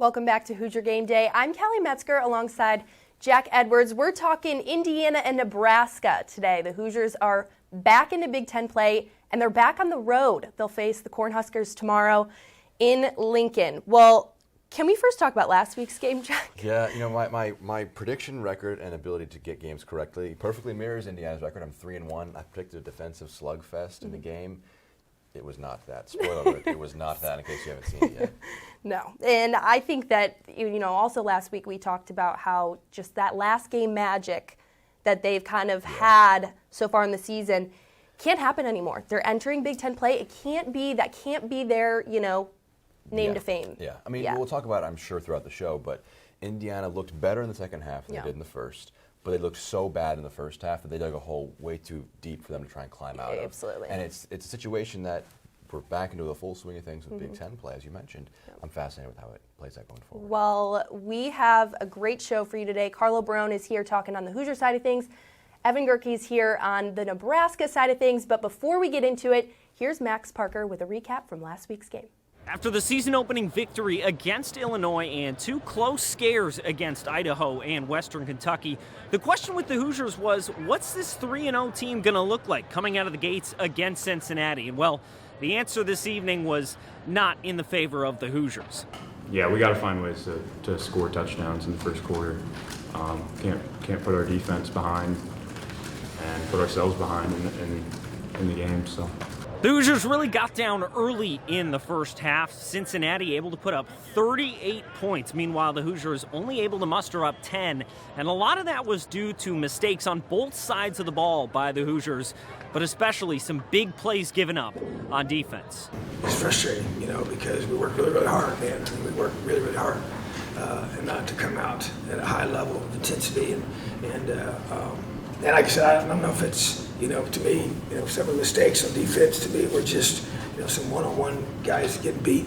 Welcome back to Hoosier Game Day. I'm Callie Metzger alongside Jack Edwards. We're talking Indiana and Nebraska today. The Hoosiers are back into Big Ten play, and they're back on the road. They'll face the Cornhuskers tomorrow in Lincoln. Well, can we first talk about last week's game, Jack? Yeah, my prediction record and ability to get games correctly perfectly mirrors Indiana's record. I'm 3-1. I predicted a defensive slugfest in the game. It was not that. Spoiler alert, it was not that, in case you haven't seen it yet. No, and I think that, also last week we talked about how just that last game magic that they've kind of had so far in the season can't happen anymore. They're entering Big Ten play. That can't be their, name to fame. Yeah, we'll talk about it, I'm sure, throughout the show, but Indiana looked better in the second half than they did in the first. But they looked so bad in the first half that they dug a hole way too deep for them to try and climb out of. Absolutely. And it's a situation that we're back into the full swing of things with Big Ten play, as you mentioned. I'm fascinated with how it plays out going forward. Well, we have a great show for you today. Carlo Barone is here talking on the Hoosier side of things. Evan Gerike is here on the Nebraska side of things. But before we get into it, here's Max Parker with a recap from last week's game. After the season-opening victory against Illinois and two close scares against Idaho and Western Kentucky, the question with the Hoosiers was, what's this 3-0 team going to look like coming out of the gates against Cincinnati? And, well, the answer this evening was not in the favor of the Hoosiers. Yeah, we got to find ways to score touchdowns in the first quarter. Can't put our defense behind and put ourselves behind in the game. So. The Hoosiers really got down early in the first half. Cincinnati able to put up 38 points. Meanwhile, the Hoosiers only able to muster up 10. And a lot of that was due to mistakes on both sides of the ball by the Hoosiers, but especially some big plays given up on defense. It's frustrating, because we work really, really hard, man. We work really, really hard. And not to come out at a high level of intensity. And like I said, I don't know if it's, to me, some of the mistakes on defense to me were just, some one-on-one guys getting beat,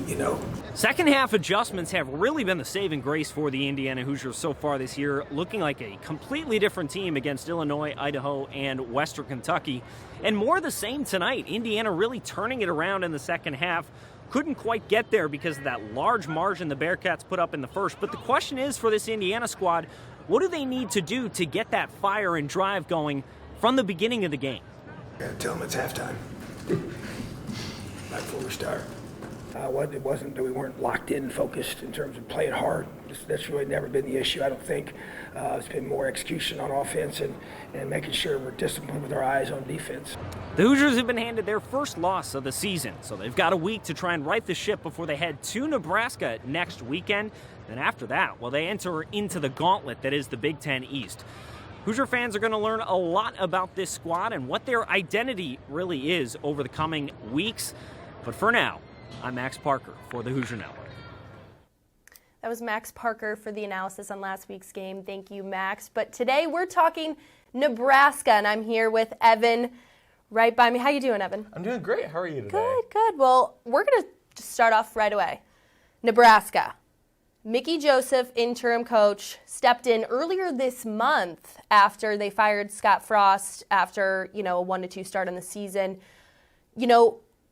Second half adjustments have really been the saving grace for the Indiana Hoosiers so far this year, looking like a completely different team against Illinois, Idaho, and Western Kentucky. And more the same tonight. Indiana really turning it around in the second half. Couldn't quite get there because of that large margin the Bearcats put up in the first. But the question is for this Indiana squad, what do they need to do to get that fire and drive going from the beginning of the game? Tell them it's halftime. Right before we start. It wasn't that we weren't locked in, focused in terms of playing hard. That's really never been the issue, I don't think. It's been more execution on offense and making sure we're disciplined with our eyes on defense. The Hoosiers have been handed their first loss of the season, so they've got a week to try and right the ship before they head to Nebraska next weekend. And after that, they enter into the gauntlet that is the Big Ten East. Hoosier fans are going to learn a lot about this squad and what their identity really is over the coming weeks. But for now, I'm Max Parker for the Hoosier Network. That was Max Parker for the analysis on last week's game. Thank you, Max. But today we're talking Nebraska, and I'm here with Evan right by me. How you doing, Evan? I'm doing great. How are you today? Good, good. Well, we're going to just start off right away. Nebraska. Mickey Joseph, interim coach, stepped in earlier this month after they fired Scott Frost after, a 1-2 start on the season.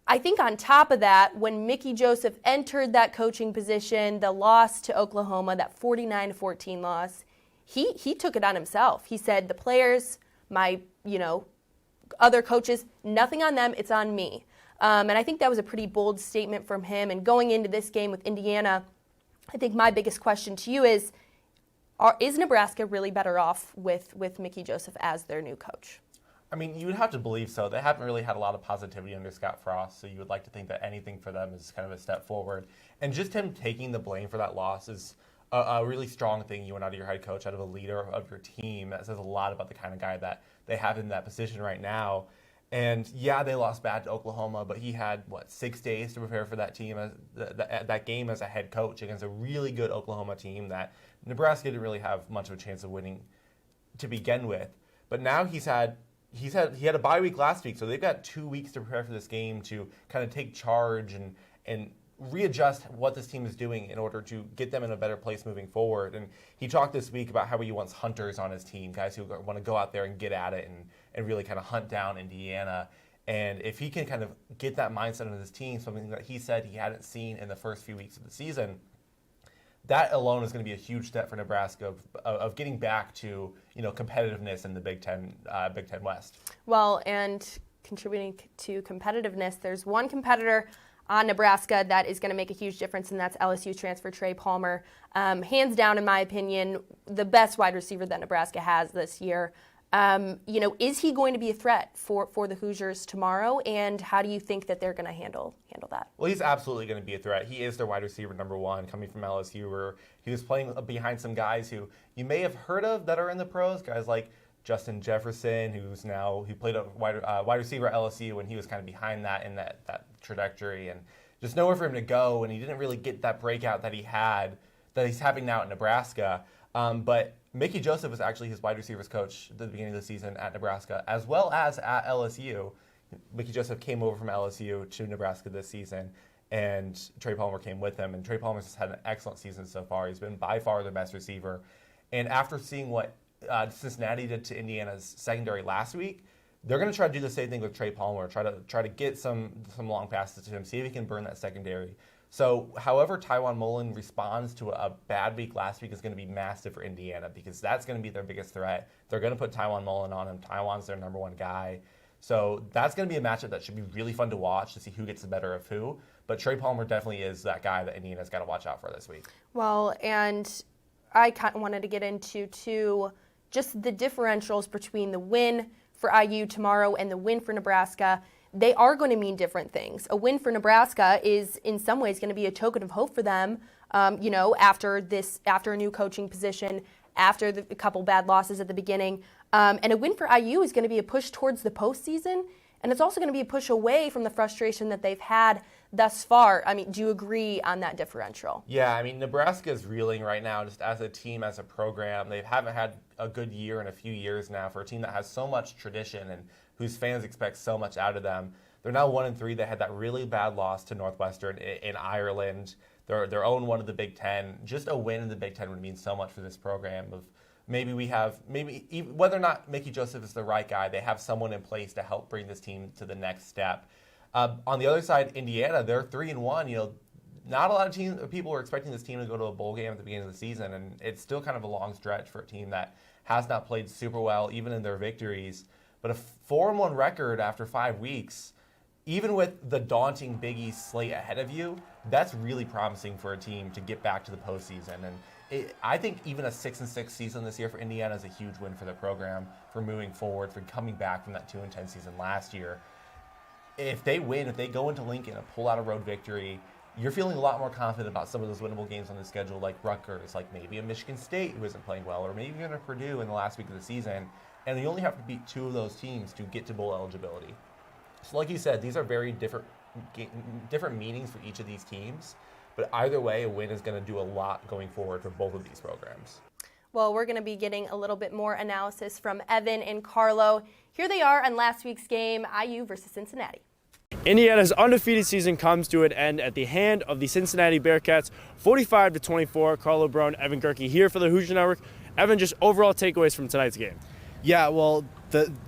I think on top of that, when Mickey Joseph entered that coaching position, the loss to Oklahoma, that 49-14 loss, he took it on himself. He said, the players, my, other coaches, nothing on them, it's on me. And I think that was a pretty bold statement from him. And going into this game with Indiana, I think my biggest question to you is Nebraska really better off with Mickey Joseph as their new coach? You would have to believe so. They haven't really had a lot of positivity under Scott Frost, so you would like to think that anything for them is kind of a step forward. And just him taking the blame for that loss is a really strong thing you want out of your head coach, out of a leader of your team. That says a lot about the kind of guy that they have in that position right now. And yeah, they lost bad to Oklahoma, but he had, 6 days to prepare for that team, that game as a head coach against a really good Oklahoma team that Nebraska didn't really have much of a chance of winning to begin with. But now he had a bye week last week, so they've got 2 weeks to prepare for this game to kind of take charge and readjust what this team is doing in order to get them in a better place moving forward. And he talked this week about how he wants hunters on his team, guys who want to go out there and get at it and really kind of hunt down Indiana. And if he can kind of get that mindset into his team, something that he said he hadn't seen in the first few weeks of the season, that alone is going to be a huge step for Nebraska of getting back to competitiveness in the Big Ten West. Well, and contributing to competitiveness, there's one competitor on Nebraska that is going to make a huge difference, and that's LSU transfer Trey Palmer. Hands down, in my opinion, the best wide receiver that Nebraska has this year. Is he going to be a threat for the Hoosiers tomorrow, and how do you think that they're going to handle that? Well, he's absolutely going to be a threat. He is their wide receiver number one, coming from LSU, where he was playing behind some guys who you may have heard of that are in the pros, guys like Justin Jefferson, he played a wide receiver at LSU, and he was kind of behind that in that trajectory, and just nowhere for him to go, and he didn't really get that breakout that he's having now at Nebraska. But Mickey Joseph was actually his wide receivers coach at the beginning of the season at Nebraska, as well as at LSU. Mickey Joseph came over from LSU to Nebraska this season, and Trey Palmer came with him. And Trey Palmer's has had an excellent season so far. He's been by far the best receiver. And after seeing what Cincinnati did to Indiana's secondary last week, they're going to try to do the same thing with Trey Palmer, try to get some long passes to him, see if he can burn that secondary. So however Tywone Mullen responds to a bad week last week is going to be massive for Indiana, because that's going to be their biggest threat. They're going to put Tywone Mullen on him. Tywone's their number one guy. So that's going to be a matchup that should be really fun to watch to see who gets the better of who. But Trey Palmer definitely is that guy that Indiana's got to watch out for this week. Well, and I kind of wanted to get into, too, just the differentials between the win for IU tomorrow and the win for Nebraska. They are going to mean different things. A win for Nebraska is in some ways going to be a token of hope for them, after a new coaching position, after a couple bad losses at the beginning. And a win for IU is going to be a push towards the postseason, and it's also going to be a push away from the frustration that they've had thus far. I mean, do you agree on that differential? Yeah, I mean, Nebraska is reeling right now just as a team, as a program. They haven't had a good year in a few years now for a team that has so much tradition and whose fans expect so much out of them. They're now 1-3. They had that really bad loss to Northwestern in Ireland. Their own one of the Big Ten. Just a win in the Big Ten would mean so much for this program. Whether or not Mickey Joseph is the right guy, they have someone in place to help bring this team to the next step. On the other side, Indiana, they're 3-1. Not a lot of people were expecting this team to go to a bowl game at the beginning of the season, and it's still kind of a long stretch for a team that has not played super well, even in their victories. But a 4-1 record after 5 weeks, even with the daunting Big East slate ahead of you, that's really promising for a team to get back to the postseason. And I think even a 6-6 season this year for Indiana is a huge win for the program, for moving forward, for coming back from that 2-10 season last year. If they win, if they go into Lincoln and pull out a road victory, you're feeling a lot more confident about some of those winnable games on the schedule, like Rutgers, like maybe a Michigan State who isn't playing well, or maybe even a Purdue in the last week of the season. And you only have to beat 2 of those teams to get to bowl eligibility. So like you said, these are very different meanings for each of these teams. But either way, a win is going to do a lot going forward for both of these programs. Well, we're going to be getting a little bit more analysis from Evan and Carlo. Here they are on last week's game, IU versus Cincinnati. Indiana's undefeated season comes to an end at the hand of the Cincinnati Bearcats, 45-24. Carlo, Barone, Evan, Gerike here for the Hoosier Network. Evan, just overall takeaways from tonight's game. Yeah, well,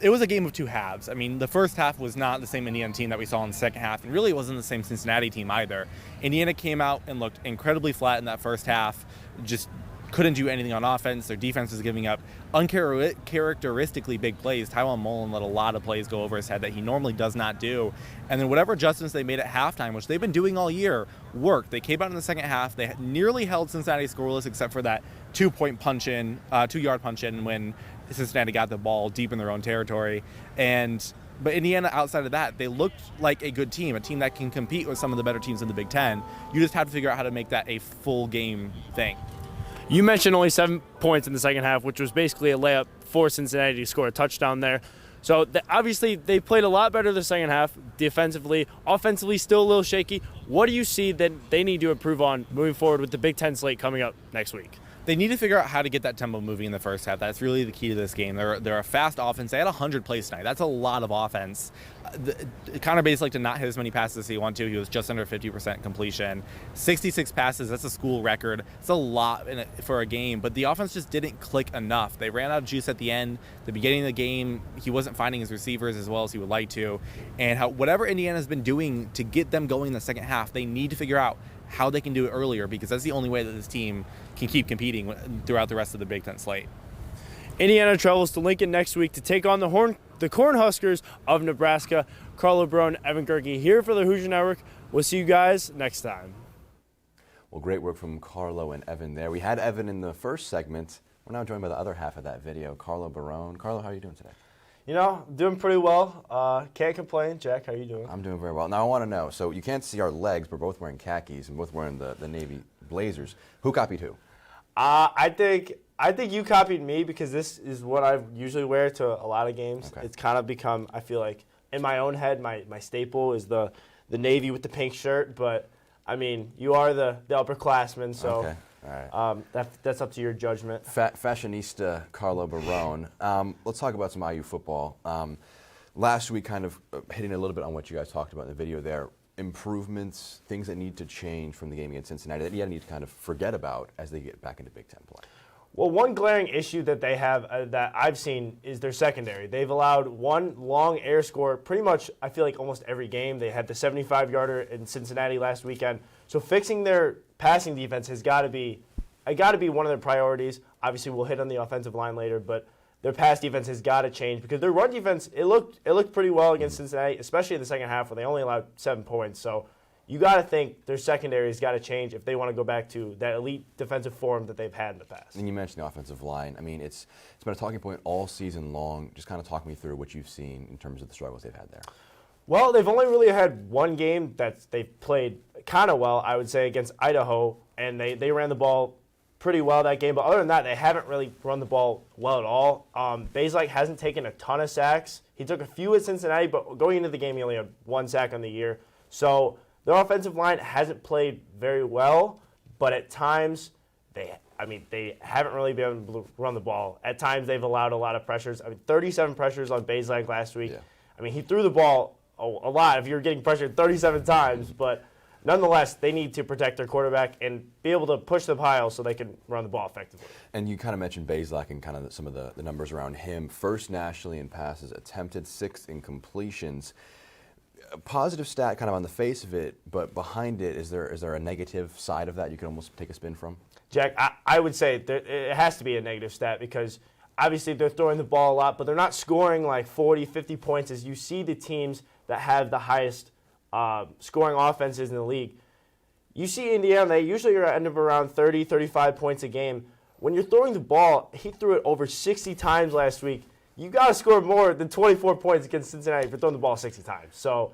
it was a game of two halves. I mean, the first half was not the same Indiana team that we saw in the second half, and really it wasn't the same Cincinnati team either. Indiana came out and looked incredibly flat in that first half, just couldn't do anything on offense. Their defense was giving up uncharacteristically big plays. Tywone Mullen let a lot of plays go over his head that he normally does not do. And then whatever adjustments they made at halftime, which they've been doing all year, worked. They came out in the second half. They nearly held Cincinnati scoreless except for that 2-point punch in, 2-yard punch in when Cincinnati got the ball deep in their own territory. But Indiana, outside of that, they looked like a good team, a team that can compete with some of the better teams in the Big Ten. You just have to figure out how to make that a full game thing. You mentioned only 7 points in the second half, which was basically a layup for Cincinnati to score a touchdown there. So obviously they played a lot better the second half defensively. Offensively, still a little shaky. What do you see that they need to improve on moving forward with the Big Ten slate coming up next week? They need to figure out how to get that tempo moving in the first half. That's really the key to this game. They're a fast offense. They had 100 plays tonight. That's a lot of offense. Connor Bates liked to not hit as many passes as he wanted to. He was just under 50% completion. 66 passes, that's a school record. It's a lot for a game, but the offense just didn't click enough. They ran out of juice at the end. The beginning of the game, he wasn't finding his receivers as well as he would like to. And whatever Indiana's been doing to get them going in the second half, they need to figure out how they can do it earlier, because that's the only way that this team can keep competing throughout the rest of the Big Ten slate. Indiana travels to Lincoln next week to take on the Cornhuskers of Nebraska. Carlo, Barone, Evan, Gerike here for the Hoosier Network. We'll see you guys next time. Well, great work from Carlo and Evan there. We had Evan in the first segment. We're now joined by the other half of that video, Carlo Barone. Carlo, how are you doing today? You know, doing pretty well. Can't complain. Jack, how are you doing? I'm doing very well. Now, I want to know, so you can't see our legs. We're both wearing khakis and both wearing the Navy blazers. Who copied who? I think you copied me because this is what I usually wear to a lot of games. Okay. It's kind of become, I feel like, in my own head, my staple is the Navy with the pink shirt. But, I mean, you are the upperclassman, so Okay. All right. that's up to your judgment. Fashionista Carlo Barone. Let's talk about some IU football. Last week, kind of hitting a little bit on what you guys talked about in the video there, improvements, things that need to change from the game against Cincinnati that you need to kind of forget about as they get back into Big Ten play. Well, one glaring issue that they have that I've seen is their secondary. They've allowed one long air score pretty much, I feel like, almost every game. They had the 75-yarder in Cincinnati last weekend. So fixing their passing defense has got to be one of their priorities. Obviously, we'll hit on the offensive line later, but their pass defense has got to change because their run defense, it looked pretty well against Cincinnati, especially in the second half where they only allowed 7 points. So you got to think their secondary has got to change if they want to go back to that elite defensive form that they've had in the past. And you mentioned the offensive line. I mean, it's been a talking point all season long. Just kind of talk me through what you've seen in terms of the struggles they've had there. Well, they've only really had one game that they've played kind of well, I would say, against Idaho, and they ran the ball pretty well that game. But other than that, they haven't really run the ball well at all. Bazelak hasn't taken a ton of sacks. He took a few at Cincinnati, but going into the game, he only had 1 sack on the year. So their offensive line hasn't played very well, but at times they haven't really been able to run the ball. At times they've allowed a lot of pressures. 37 pressures on Bazelak last week. Yeah. He threw the ball a lot if you're getting pressured 37 times, but nonetheless, they need to protect their quarterback and be able to push the pile so they can run the ball effectively. And you kind of mentioned Bazelak and kind of some of the numbers around him. First nationally in passes attempted, 6th in completions. A positive stat kind of on the face of it, but behind it, is there a negative side of that you could almost take a spin from? Jack, I would say it has to be a negative stat because obviously they're throwing the ball a lot, but they're not scoring like 40, 50 points as you see the teams that have the highest scoring offenses in the league. You see Indiana, they usually are end up around 30, 35 points a game. When you're throwing the ball, he threw it over 60 times last week. You got to score more than 24 points against Cincinnati for throwing the ball 60 times. So,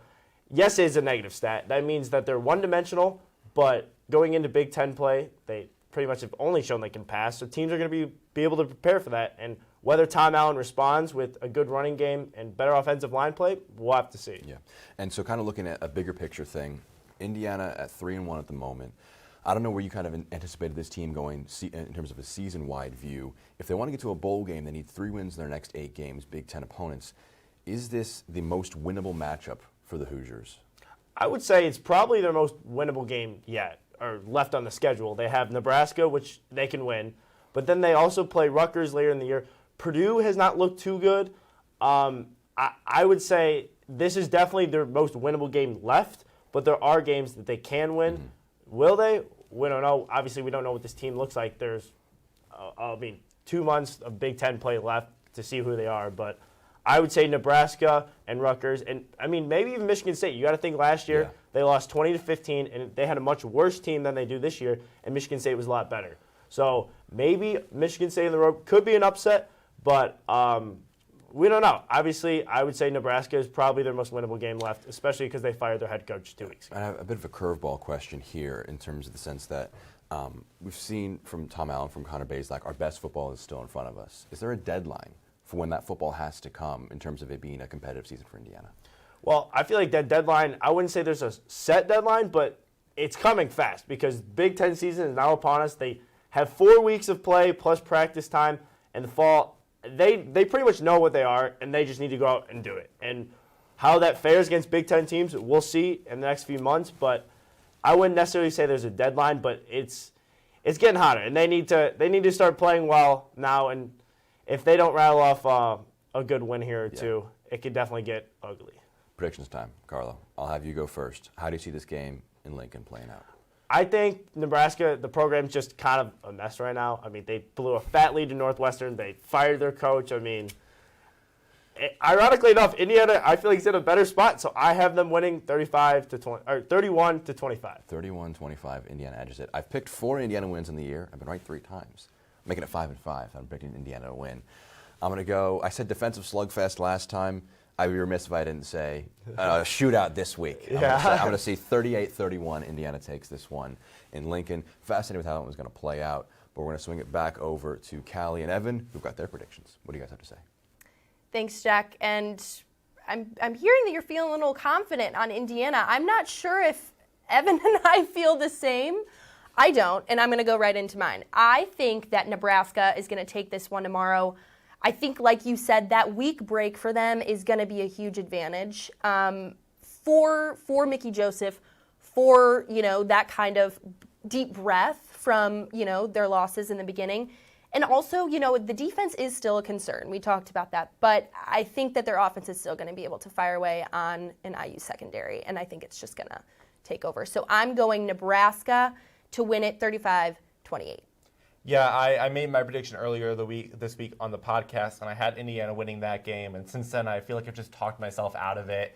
yes, it is a negative stat. That means that they're one-dimensional, but going into Big Ten play, they pretty much have only shown they can pass. So teams are going to be able to prepare for that. And whether Tom Allen responds with a good running game and better offensive line play, we'll have to see. Yeah. And so kind of looking at a bigger picture thing, Indiana at 3-1 at the moment. I don't know where you kind of anticipated this team going in terms of a season-wide view. If they want to get to a bowl game, they need 3 wins in their next 8 games, Big Ten opponents. Is this the most winnable matchup for the Hoosiers? I would say it's probably their most winnable game yet, or left on the schedule. They have Nebraska, which they can win, but then they also play Rutgers later in the year. Purdue has not looked too good. I would say this is definitely their most winnable game left, but there are games that they can win. Mm-hmm. Will they? We don't know. Obviously, we don't know what this team looks like. There's, 2 months of Big Ten play left to see who they are. But I would say Nebraska and Rutgers, and maybe even Michigan State. You got to think last year they lost 20-15, and they had a much worse team than they do this year, and Michigan State was a lot better. So maybe Michigan State in the road could be an upset, but we don't know. Obviously, I would say Nebraska is probably their most winnable game left, especially because they fired their head coach 2 weeks ago. I have a bit of a curveball question here in terms of the sense that we've seen from Tom Allen, from Connor Bazelak, our best football is still in front of us. Is there a deadline for when that football has to come in terms of it being a competitive season for Indiana? Well, I feel like that deadline, I wouldn't say there's a set deadline, but it's coming fast because Big Ten season is now upon us. They have 4 weeks of play plus practice time in the fall. They pretty much know what they are, and they just need to go out and do it. And how that fares against Big Ten teams, we'll see in the next few months. But I wouldn't necessarily say there's a deadline, but it's getting hotter, and they need to start playing well now. And if they don't rattle off a good win here or two, it could definitely get ugly. Predictions time, Carlo. I'll have you go first. How do you see this game in Lincoln playing out? I think Nebraska, the program's just kind of a mess right now. I mean, they blew a fat lead to Northwestern. They fired their coach. I mean, ironically enough, Indiana, I feel like, is in a better spot, so I have them winning 31 to 25. 31-25, Indiana edges it. I've picked 4 Indiana wins in the year. I've been right 3 times. I'm making it 5-5. I'm picking Indiana to win. I'm going to go, I said defensive slugfest last time. I'd be remiss if I didn't say shootout this week. I'm going to see 38-31, Indiana takes this one in Lincoln. Fascinated with how that one's going to play out, but we're going to swing it back over to Callie and Evan, who've got their predictions. What do you guys have to say? Thanks, Jack. And I'm hearing that you're feeling a little confident on Indiana. I'm not sure if Evan and I feel the same. I don't, and I'm going to go right into mine. I think that Nebraska is going to take this one tomorrow. I think, like you said, that week break for them is going to be a huge advantage for Mickey Joseph, for, that kind of deep breath from, their losses in the beginning. And also, the defense is still a concern. We talked about that. But I think that their offense is still going to be able to fire away on an IU secondary, and I think it's just going to take over. So I'm going Nebraska to win it 35-28. Yeah, I made my prediction earlier this week on the podcast, and I had Indiana winning that game. And since then, I feel like I've just talked myself out of it.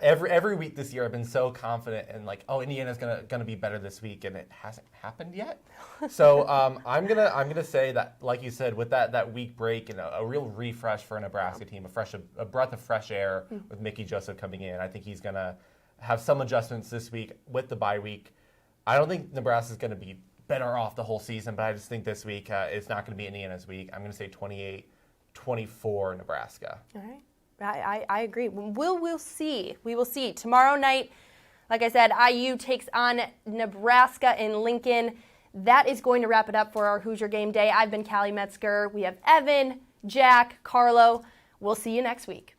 Every week this year, I've been so confident and Indiana's gonna be better this week, and it hasn't happened yet. So I'm gonna say that, like you said, with that week break and a real refresh for a Nebraska team, a breath of fresh air with Mickey Joseph coming in. I think he's gonna have some adjustments this week with the bye week. I don't think Nebraska's gonna be better off the whole season, but I just think this week it's not going to be Indiana's week. I'm going to say 28-24 Nebraska. All right. I agree. We'll see. We will see. Tomorrow night, like I said, IU takes on Nebraska in Lincoln. That is going to wrap it up for our Hoosier Game Day. I've been Callie Metzger. We have Evan, Jack, Carlo. We'll see you next week.